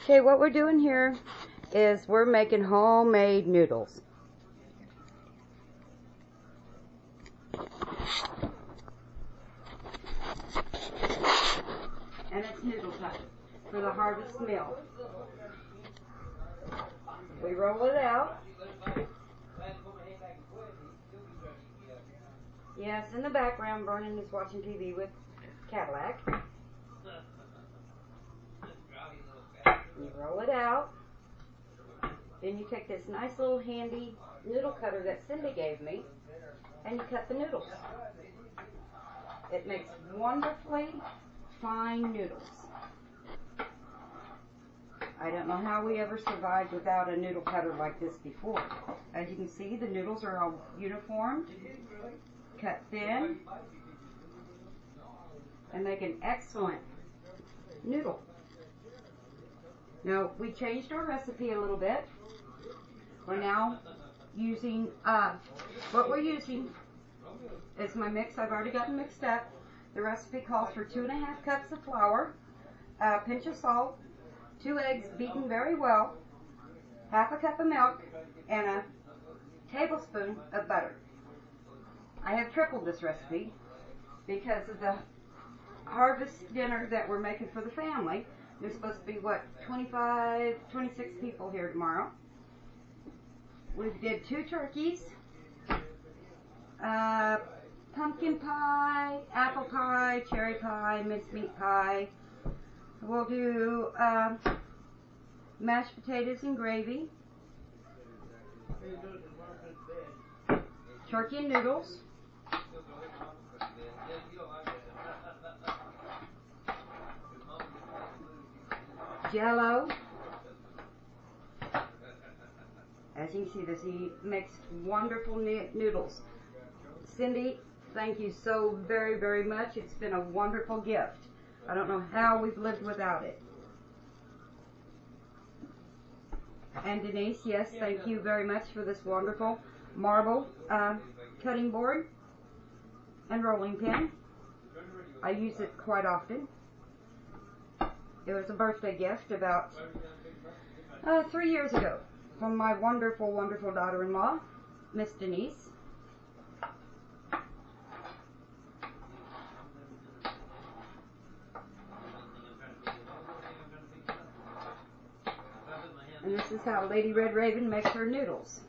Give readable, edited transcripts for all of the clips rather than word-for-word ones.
Okay, what we're doing here is we're making homemade noodles. And it's noodle time for the harvest meal. We roll it out. Yes, in the background, Vernon is watching TV with Cadillac. You roll it out. Then you take this nice little handy noodle cutter that Cindy gave me, and you cut the noodles. It makes wonderfully fine noodles. I don't know how we ever survived without a noodle cutter like this before. As you can see, the noodles are all uniformed, cut thin, and make an excellent noodle. Now, we changed our recipe a little bit. We're now using, what we're using is my mix. I've already gotten mixed up. The recipe calls for 2½ cups of flour, a pinch of salt, 2 eggs beaten very well, ½ a cup of milk, and a tablespoon of butter. I have tripled this recipe because of the harvest dinner that we're making for the family. There's supposed to be, what, 25, 26 people here tomorrow. We did 2 turkeys, pumpkin pie, apple pie, cherry pie, mincemeat pie. We'll do mashed potatoes and gravy, turkey and noodles, Jell-O. As you can see, this he makes wonderful noodles. Cindy, thank you so very, very much. It's been a wonderful gift. I don't know how we've lived without it. And Denise, yes, thank you very much for this wonderful marble cutting board and rolling pin. I use it quite often. It was a birthday gift about 3 years ago from my wonderful, wonderful daughter-in-law, Miss Denise. And this is how Lady Red Raven makes her noodles.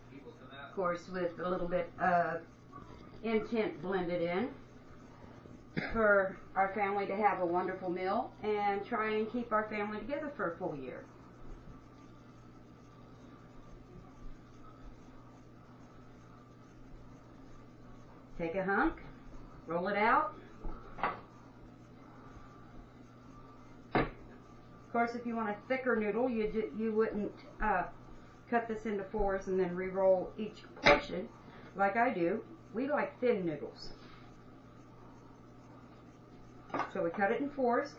Of course, with a little bit of intent blended in for our family to have a wonderful meal and try and keep our family together for a full year. Take a hunk, roll it out. Of course, if you want a thicker noodle, you wouldn't cut this into 4s and then re-roll each portion like I do. We like thin noodles. So we cut it in 4s.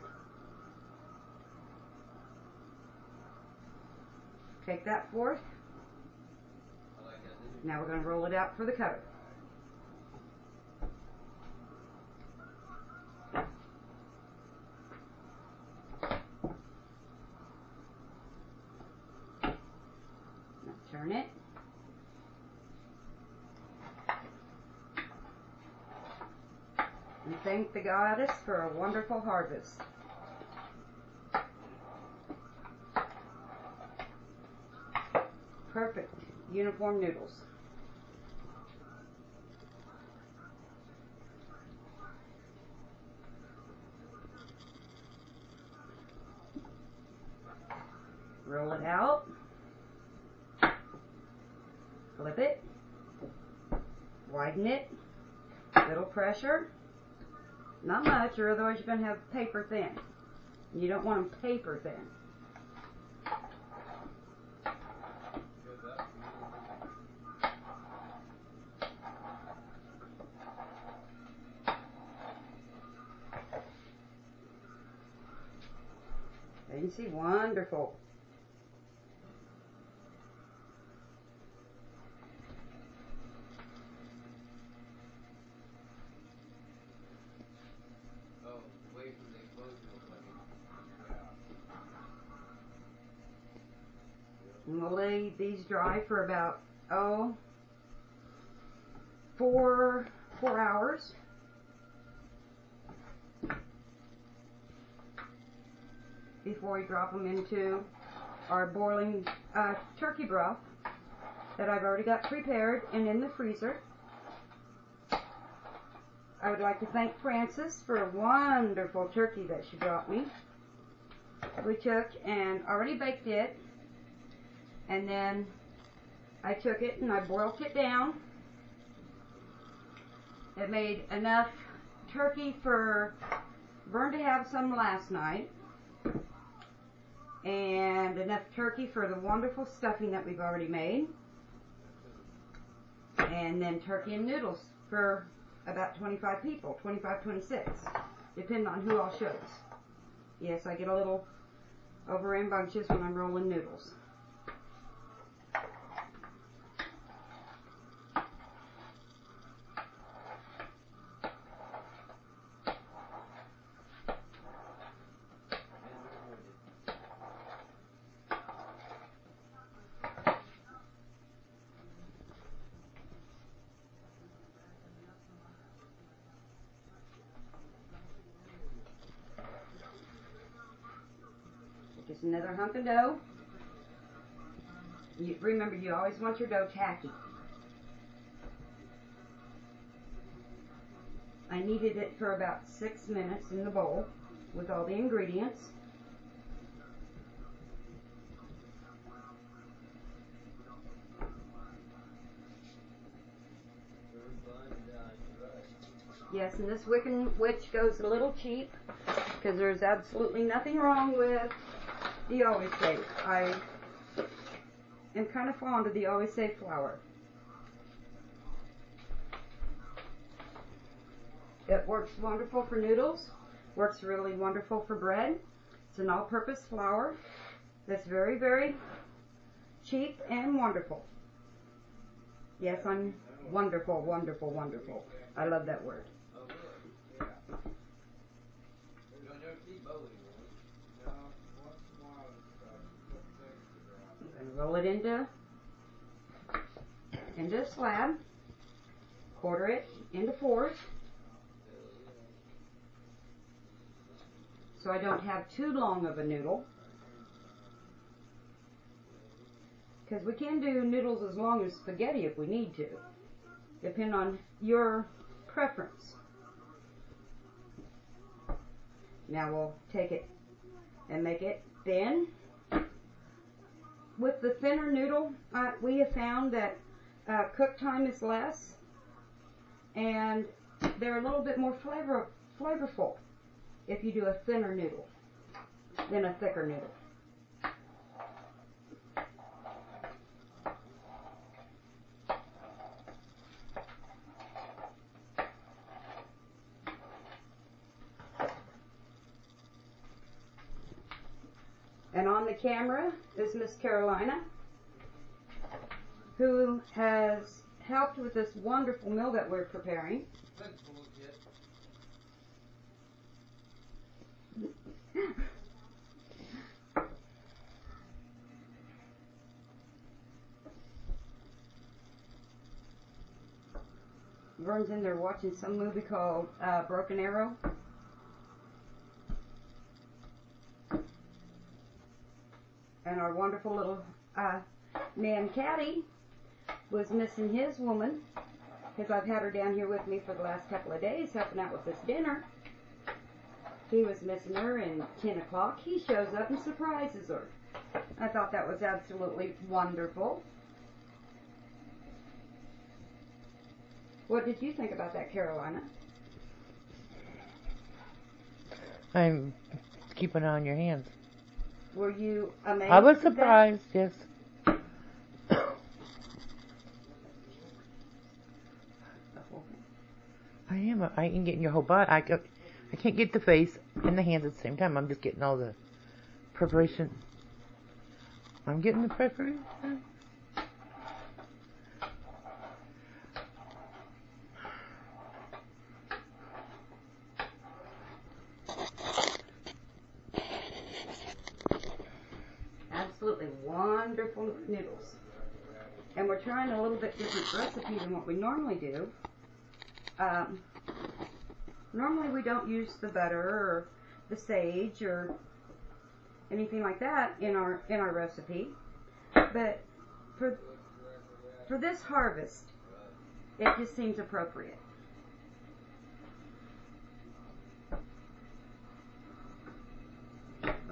Take that 4th. Now we're going to roll it out for the cutter. Turn it. And thank the goddess for a wonderful harvest. Perfect uniform noodles. Roll it out. Flip it, widen it, little pressure, not much, or otherwise you're going to have paper thin. You don't want them paper thin. There you can see, wonderful. I'll lay these dry for about, 4 hours. Before we drop them into our boiling turkey broth that I've already got prepared and in the freezer. I would like to thank Frances for a wonderful turkey that she brought me. We took and already baked it, and then I took it and I boiled it down. It made enough turkey for Vern to have some last night, and enough turkey for the wonderful stuffing that we've already made, and then turkey and noodles for about 25 people, 25, 26, depending on who all shows. Yes, I get a little over rambunctious when I'm rolling noodles. Just another hunk of dough. Remember, you always want your dough tacky. I kneaded it for about 6 minutes in the bowl with all the ingredients. Yes, and this Wiccan Witch goes a little cheap because there's absolutely nothing wrong with the Always Safe. I am kind of fond of the Always Safe flour. It works wonderful for noodles, works really wonderful for bread. It's an all-purpose flour that's very, very cheap and wonderful. Yes, I'm wonderful, wonderful, wonderful. I love that word. I'm going to roll it into a slab, quarter it into 4s, so I don't have too long of a noodle, because we can do noodles as long as spaghetti if we need to, depending on your preference. Now we'll take it and make it thin. With the thinner noodle, we have found that cook time is less, and they're a little bit more flavorful if you do a thinner noodle than a thicker noodle. And on the camera is Miss Carolina, who has helped with this wonderful meal that we're preparing. Vern's in there watching some movie called Broken Arrow. And our wonderful little man Caddy was missing his woman, because I've had her down here with me for the last couple of days helping out with this dinner. He was missing her, and 10 o'clock he shows up and surprises her. I thought that was absolutely wonderful. What did you think about that, Carolina? I'm keeping it on your hands. Were you amazed? I was surprised, yes. I am. I ain't getting your whole body. I can't get the face and the hands at the same time. I'm just getting all the preparation. I'm getting the preparation. Absolutely wonderful. wonderful noodles. And we're trying a little bit different recipe than what we normally do. Normally we don't use the butter or the sage or anything like that in our recipe. But for this harvest, it just seems appropriate.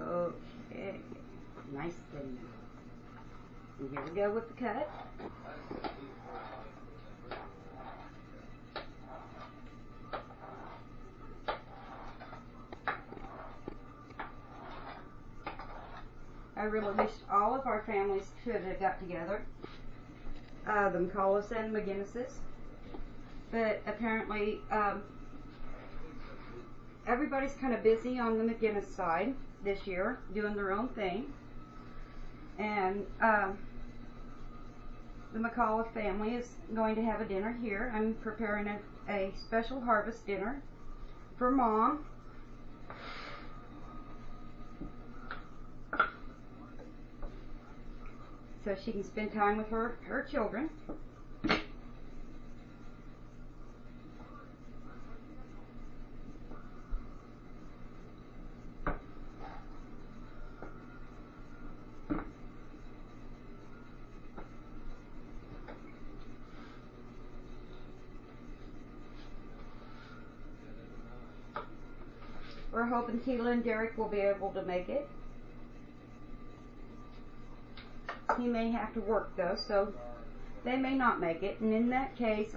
Okay, nice thing. And here we go with the cut. I really wish all of our families could have got together, the McCulloughs and McGinnises, but apparently everybody's kind of busy on the McGinnis side this year, doing their own thing, and the McCullough family is going to have a dinner here. I'm preparing a special harvest dinner for Mom. So she can spend time with her children. We're hoping Tila and Derek will be able to make it. He may have to work though, so they may not make it. And in that case,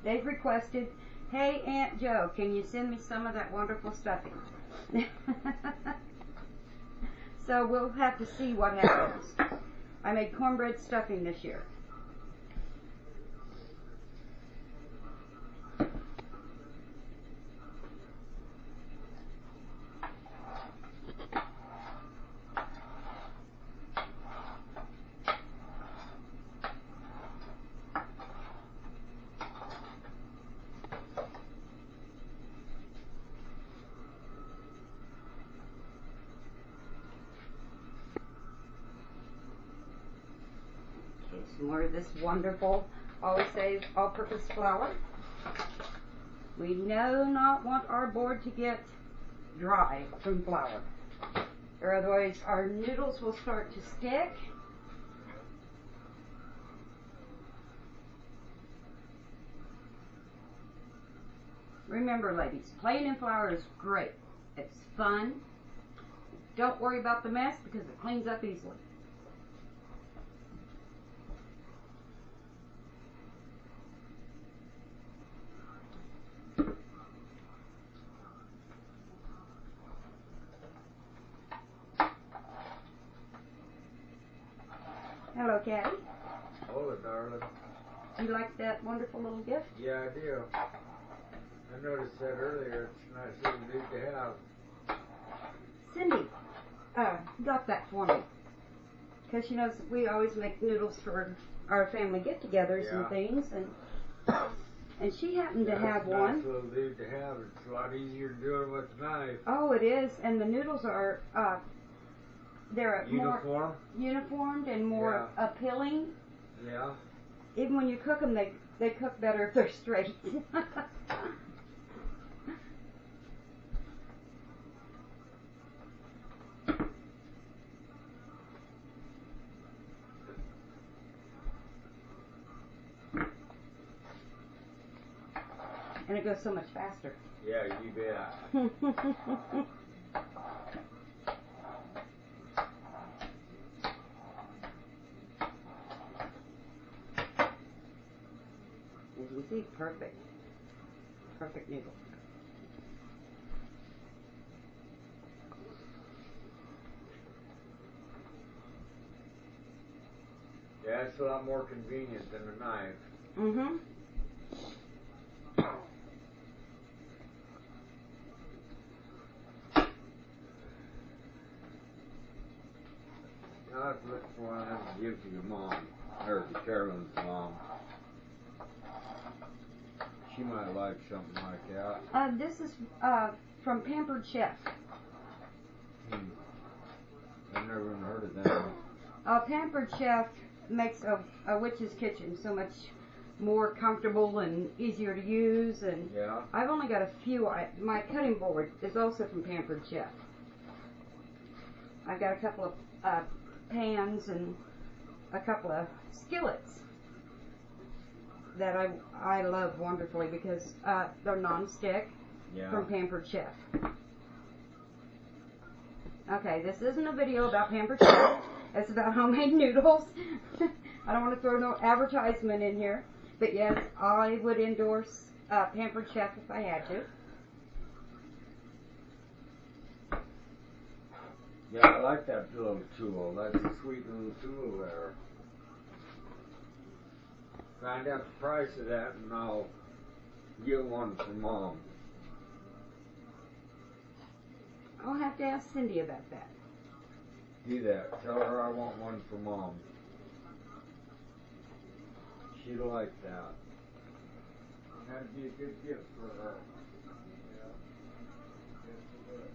they've requested, "Hey Aunt Jo, can you send me some of that wonderful stuffing?" So we'll have to see what happens. I made cornbread stuffing this year. Some more of this wonderful, always say, all-purpose flour. We do not want our board to get dry from flour, or otherwise our noodles will start to stick. Remember, ladies, playing in flour is great. It's fun. Don't worry about the mess because it cleans up easily. Hello, Caddy. Hello, darling. You like that wonderful little gift? Yeah, I do. I noticed that earlier. It's a nice little dude to have. Cindy got that for me. Because she knows we always make noodles for our family get-togethers and things. And she happened to have one. It's a nice little dude to have. It's a lot easier to do it with a knife. Oh, it is. And the noodles are... they're Uniform? more uniformed and more appealing. Yeah. Even when you cook them, they cook better if they're straight. And it goes so much faster. Yeah, you bet. As you see, perfect. Perfect noodle. Yeah, it's a lot more convenient than a knife. Mm-hmm. I'll have to look for one and give to your mom, or to Carolyn's mom. She might like something like that. This is from Pampered Chef. I've never even heard of that. A Pampered Chef makes a witch's kitchen so much more comfortable and easier to use. And Yeah. I've only got a few. My cutting board is also from Pampered Chef. I've got a couple of pans and a couple of skillets that I love wonderfully because they're non-stick Yeah. from Pampered Chef. Okay, this isn't a video about Pampered Chef. It's about homemade noodles. I don't want to throw no advertisement in here, but yes, I would endorse Pampered Chef if I had to. Yeah, I like that little tool. That's a sweet little tool there. Find out the price of that and I'll get one for Mom. I'll have to ask Cindy about that. Do that. Tell her I want one for Mom. She'd like that. That'd be a good gift for her. Yeah. Yes, it would.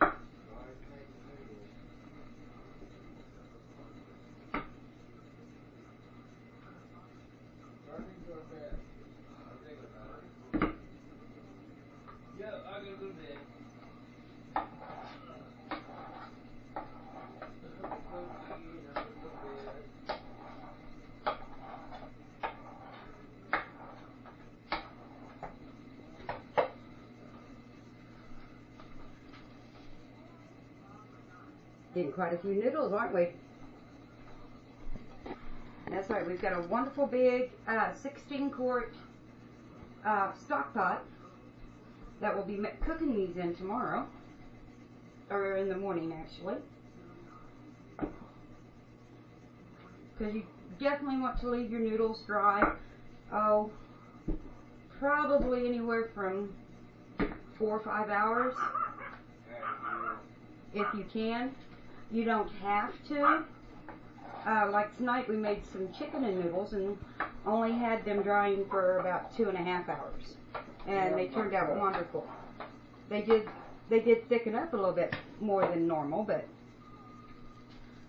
Always make noodles. Starting to go to bed. I'm thinking about it. Yeah, I gotta go to bed. Getting quite a few noodles, aren't we? That's right. We've got a wonderful big 16-quart stock pot that we'll be cooking these in tomorrow, or in the morning actually. Because you definitely want to leave your noodles dry. Oh, probably anywhere from 4 or 5 hours, if you can. You don't have to. Like tonight, we made some chicken and noodles and only had them drying for about 2.5 hours, and they turned out wonderful. They did thicken up a little bit more than normal, but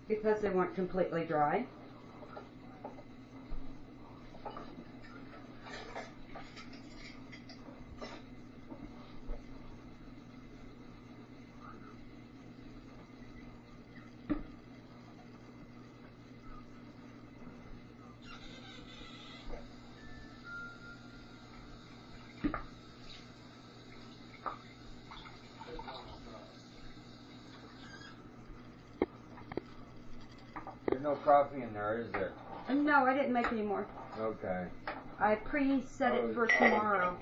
because they weren't completely dry. There's no coffee in there, is there? No, I didn't make any more. Okay. I pre-set it for tomorrow.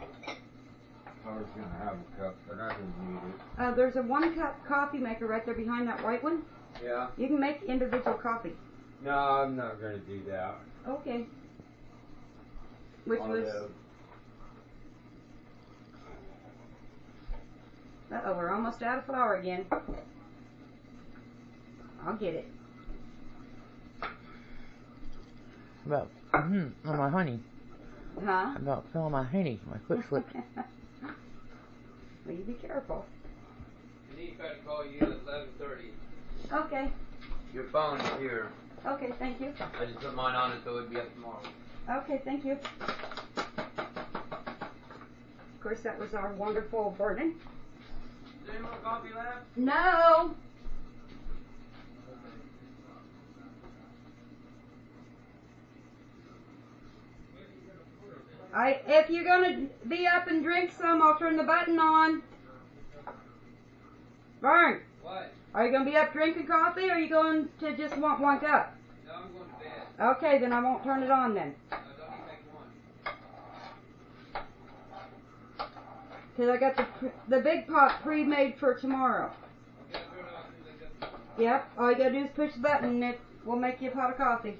I was gonna have a cup, but I didn't need it. There's a 1-cup coffee maker right there behind that white one. Yeah? You can make individual coffee. No, I'm not gonna do that. Okay. Which I'll was... live. Uh-oh, we're almost out of flour again. I'll get it. About, on my honey. Huh? About filling my honey. My foot slipped. Well, you be careful. Denise tried to call you at 11:30. Okay. Your phone is here. Okay, thank you. I just put mine on it so it'd be up tomorrow. Okay, thank you. Of course, that was our wonderful Vernon. Is there any more coffee left? No! If you're gonna be up and drink some, I'll turn the button on. Vern, What? are you gonna be up drinking coffee, or are you going to just want 1 cup? No, I'm going to bed. Okay, then I won't turn it on then. I don't even make one. Because I got the big pot pre-made for tomorrow. Okay, I'll turn it on as soon as I get the... Yep, all you gotta do is push the button and it will make you a pot of coffee.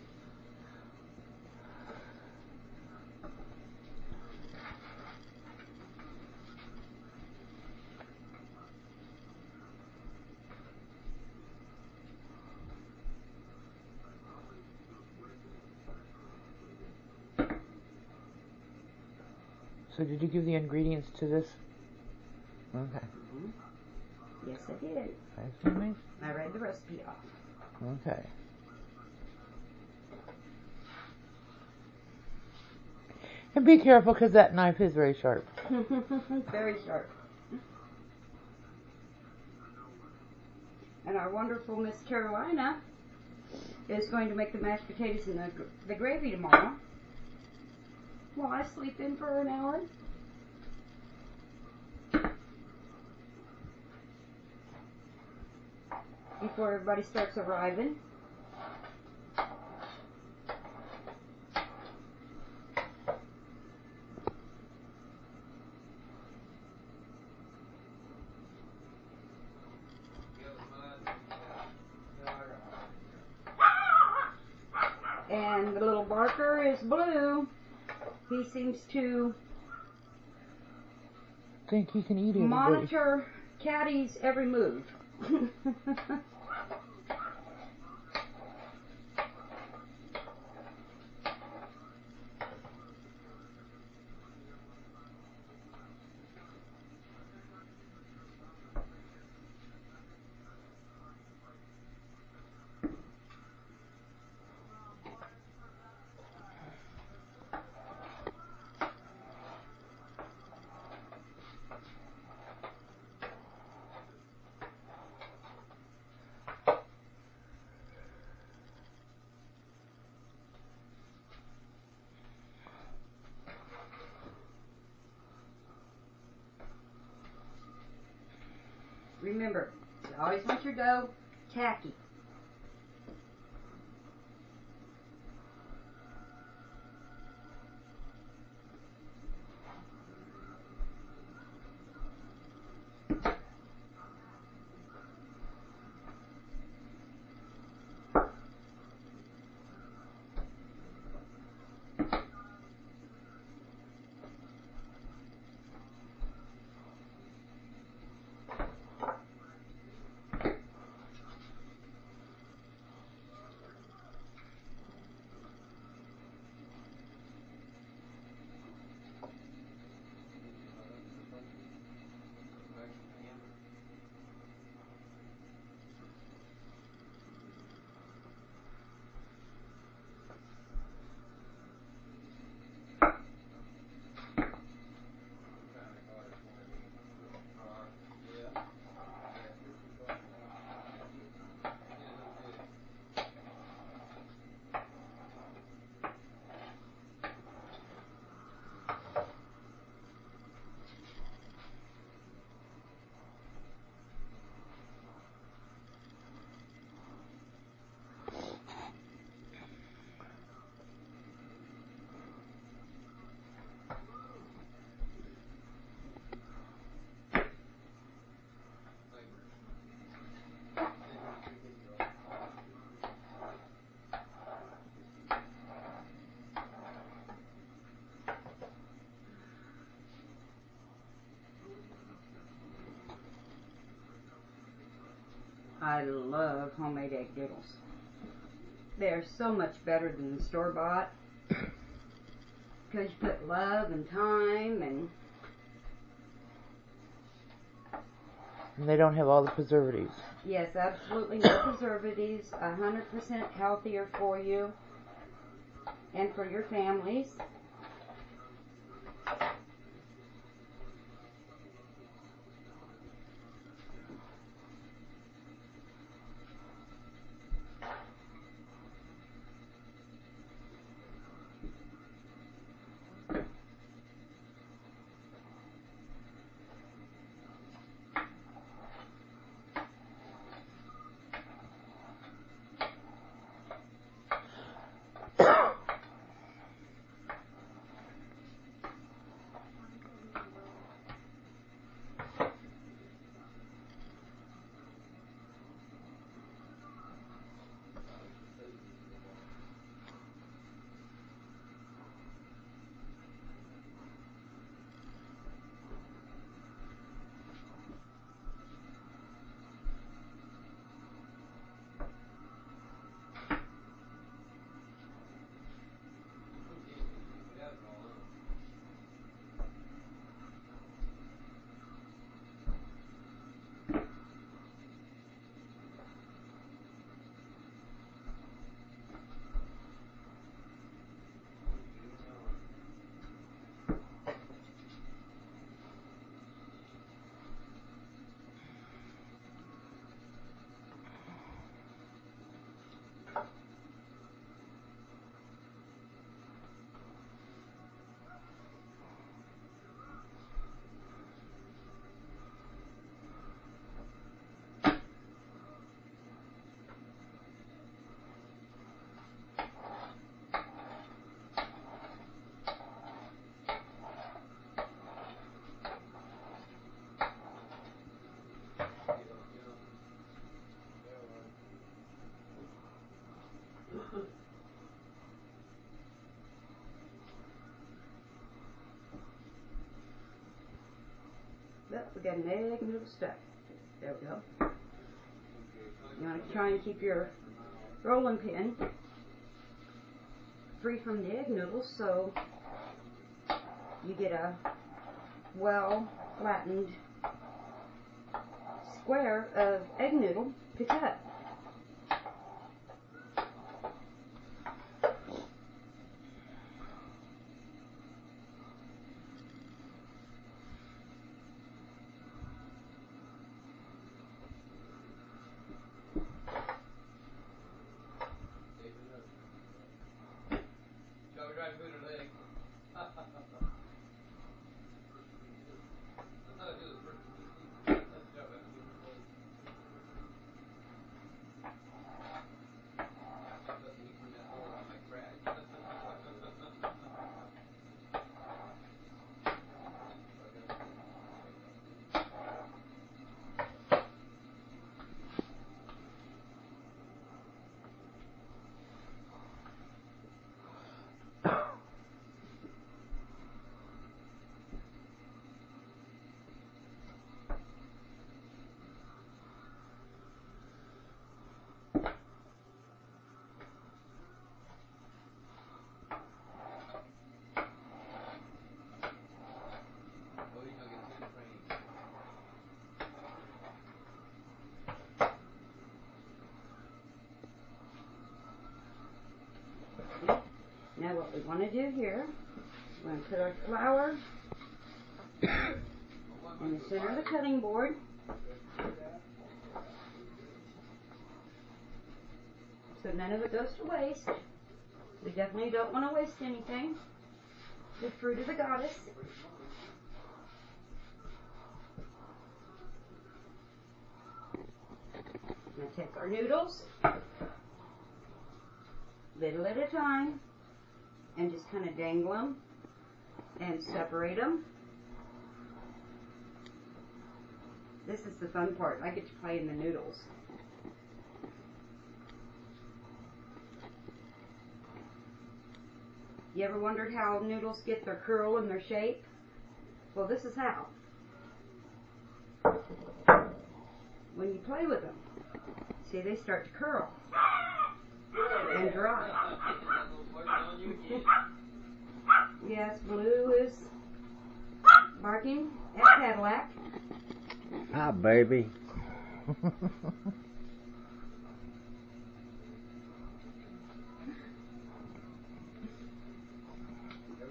So did you give the ingredients to this? Okay. Yes, I did. That's what I mean. I read the recipe off. Okay. And be careful because that knife is very sharp. Very sharp. And our wonderful Miss Carolina is going to make the mashed potatoes and the gravy tomorrow. While I sleep in for an hour. Before everybody starts arriving. And the little barker is blue. He seems to Think he can eat everybody. monitor Caddy's every move. Remember, you always want your dough tacky. I love homemade egg noodles. They're so much better than the store-bought because you put love and time and And they don't have all the preservatives. yes, absolutely no preservatives, 100% healthier for you and for your families. we got an egg noodle stuck. There we go. You want to try and keep your rolling pin free from the egg noodles so you get a well flattened square of egg noodle to cut. Now what we want to do here, we're going to put our flour in the center of the cutting board. So none of it goes to waste. We definitely don't want to waste anything. The fruit of the goddess. I'm going to take our noodles, little at a time, and just kind of dangle them and separate them. This is the fun part. I get to play in the noodles. You ever wondered how noodles get their curl and their shape? Well, this is how. When you play with them, see, they start to curl and dry. Yes, Blue is barking at Cadillac. Hi, baby. Every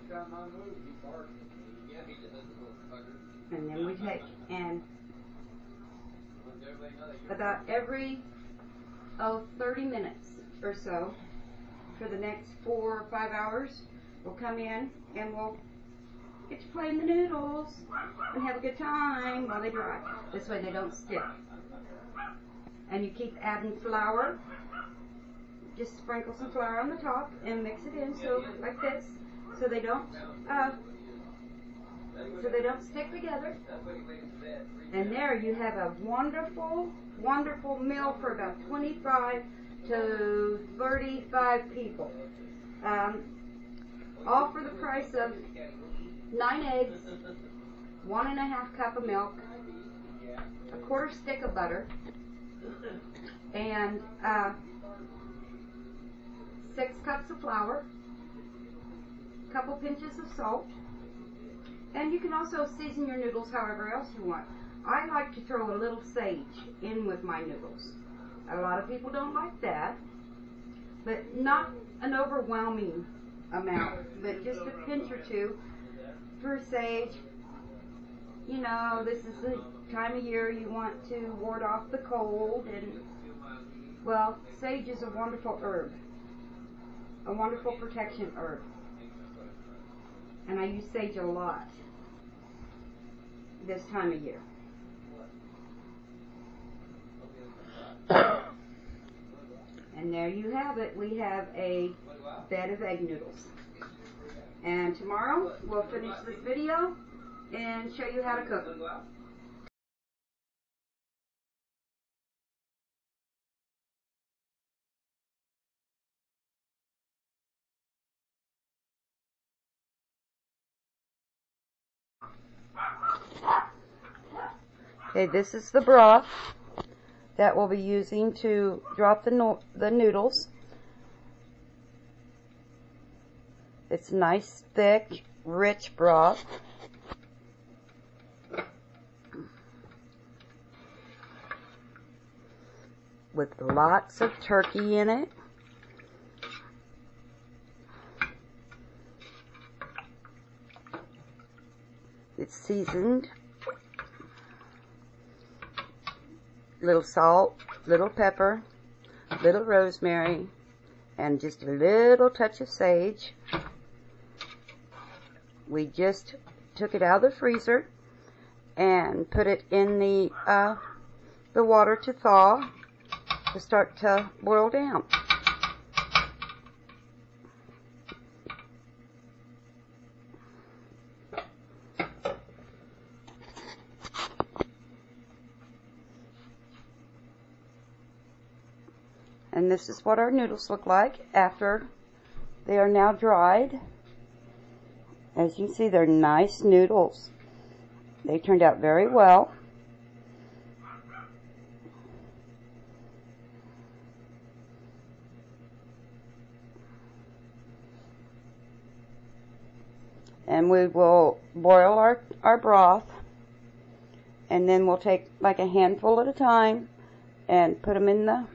time I move, he barks at me. Yeah, he does, little fucker. And then we take and about every 30 minutes or so for the next 4 or 5 hours, we'll come in and we'll get to play in the noodles and have a good time while they dry. This way they don't stick. And you keep adding flour. Just sprinkle some flour on the top and mix it in so like this, so they don't stick together. And there you have a wonderful, wonderful meal for about 25 to 35 people. All for the price of 9 eggs, 1.5 cup of milk, a 1/4 stick of butter, and 6 cups of flour, a couple pinches of salt, and you can also season your noodles however else you want. I like to throw a little sage in with my noodles. A lot of people don't like that, but not an overwhelming amount, but just a pinch or two for sage. You know, this is the time of year you want to ward off the cold, and well, sage is a wonderful herb, a wonderful protection herb, and I use sage a lot this time of year. And there you have it. We have a bed of egg noodles. And tomorrow we'll finish this video and show you how to cook them. Okay, this is the broth that we'll be using to drop the noodles. It's nice, thick, rich broth. With lots of turkey in it. It's seasoned. Little salt, little pepper, little rosemary, and just a little touch of sage. We just took it out of the freezer and put it in the water to thaw, to start to boil down. And this is what our noodles look like after they are now dried. As you can see, they're nice noodles. They turned out very well. And we will boil our broth, and then we'll take like a handful at a time and put them in the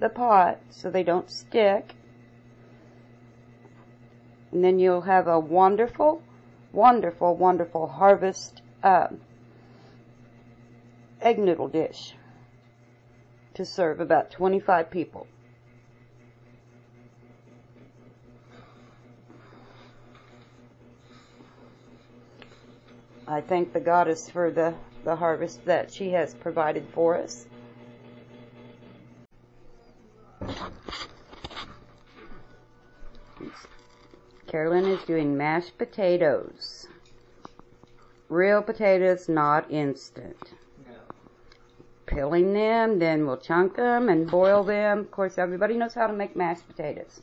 pot so they don't stick. And then you'll have a wonderful, wonderful, wonderful harvest egg noodle dish to serve about 25 people. I thank the goddess for the harvest that she has provided for us. Carolyn is doing mashed potatoes. Real potatoes, not instant. No. Peeling them, then we'll chunk them and boil them. Of course, everybody knows how to make mashed potatoes.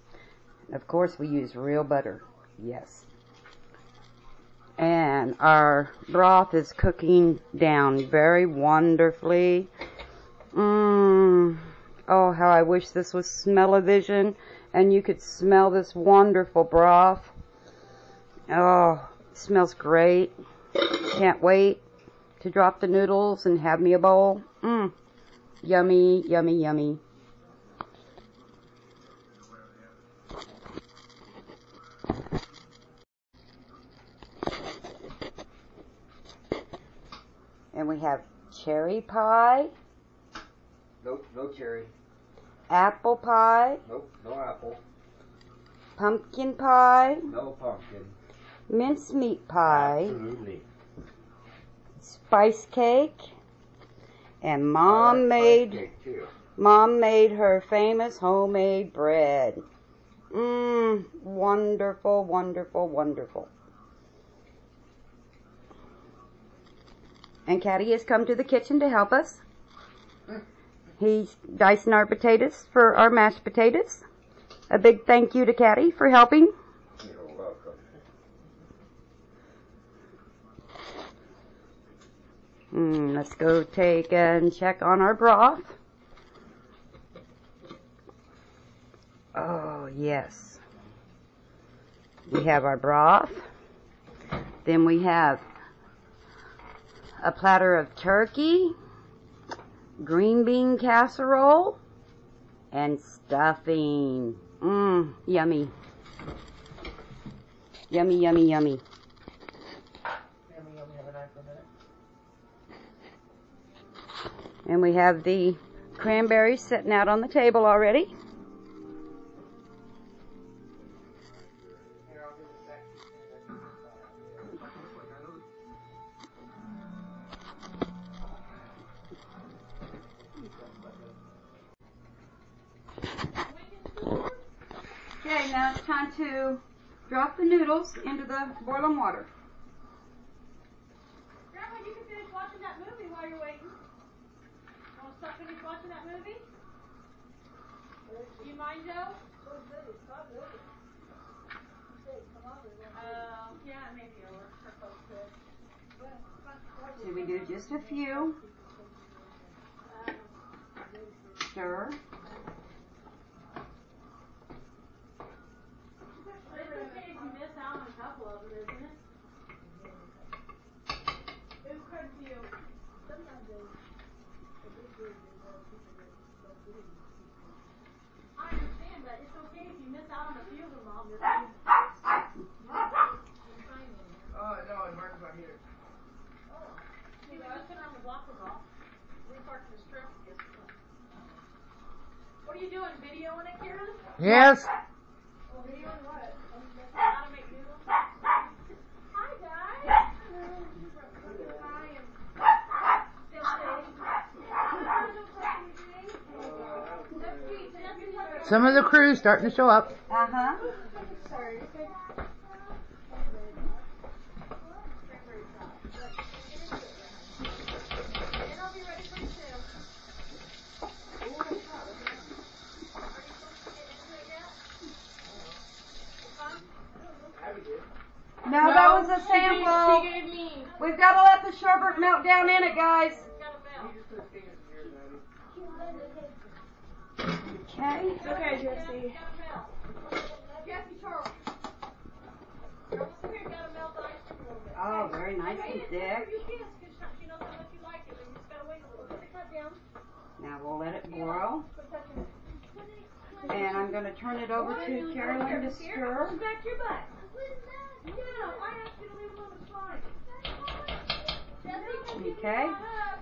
Of course, we use real butter. Yes. And our broth is cooking down very wonderfully. Oh, how I wish this was smell-o-vision and you could smell this wonderful broth. Oh, it smells great. Can't wait to drop the noodles and have me a bowl. Yummy, yummy, yummy. And we have cherry pie. Nope, no cherry. Apple pie. Nope, no apple. Pumpkin pie. No pumpkin. Mincemeat pie. Absolutely. Spice cake. And Mom Spice cake too. made her famous homemade bread. Wonderful, wonderful, wonderful. And Caddy has come to the kitchen to help us. He's dicing our potatoes for our mashed potatoes. A big thank you to Caddy for helping. You're welcome. Let's go take and check on our broth. Oh, yes. We have our broth. Then we have a platter of turkey, green bean casserole, and stuffing. Yummy. Yummy, yummy, yummy. Yummy, yummy, have a knife for a minute. And we have the cranberries sitting out on the table already. Here, I'll give it back. Okay, now it's time to drop the noodles into the boiling water. Grandma, you can finish watching that movie while you're waiting. Want to stop finish watching that movie? Do you mind, Joe? Yeah, maybe it'll work for folks. So we do just a few. stir. It's okay if you miss out on a couple of them, isn't it? Who's credit to you? Sometimes they do good, there's other people that don't get it. I understand, but it's okay if you miss out on a few of them, Mom. This one. Oh, no, Mark's not here. Oh. He was just around the block was off. We parked in the strip yesterday. What are you doing? Videoing it, Karen? Yes. Oh, videoing what? How to make noodles? Hi, guys. Hi, and stay safe. Some of the crew's starting to show up. Uh-huh. Sorry. And I'll be ready pretty soon. Are you supposed to get into it yet? No, that was a sample. She gave me. We've got to let the sherbet melt down in it, guys. It's got a melt. Okay. Okay, Jesse. Jesse Charles. Girl, listen here, got to melt the ice cream a little bit. Oh, very nice and You thick. kiss, because she knows how much you like it, but you just got to wait a little bit. Cut down. Now we'll let it boil. Quit touching it. And I'm going to turn it over to Carolyn to stir. Back your butt. No, I asked you to leave alone, it's fine. Okay.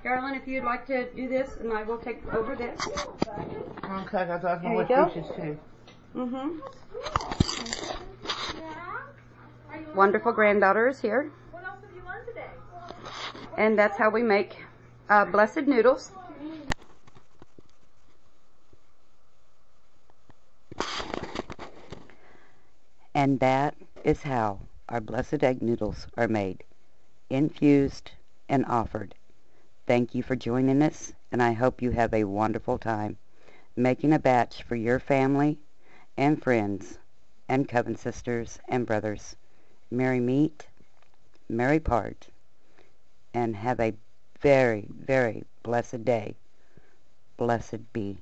Carolyn, if you'd like to do this, and I will take over this. Okay, I thought There my you go. dishes too. Mm-hmm. Wonderful granddaughter is here. What else have you learned today? And that's how we make blessed noodles. And that is how our blessed egg noodles are made, infused and offered. Thank you for joining us, and I hope you have a wonderful time making a batch for your family and friends and coven sisters and brothers. Merry meet, merry part, and have a very, very blessed day. Blessed be.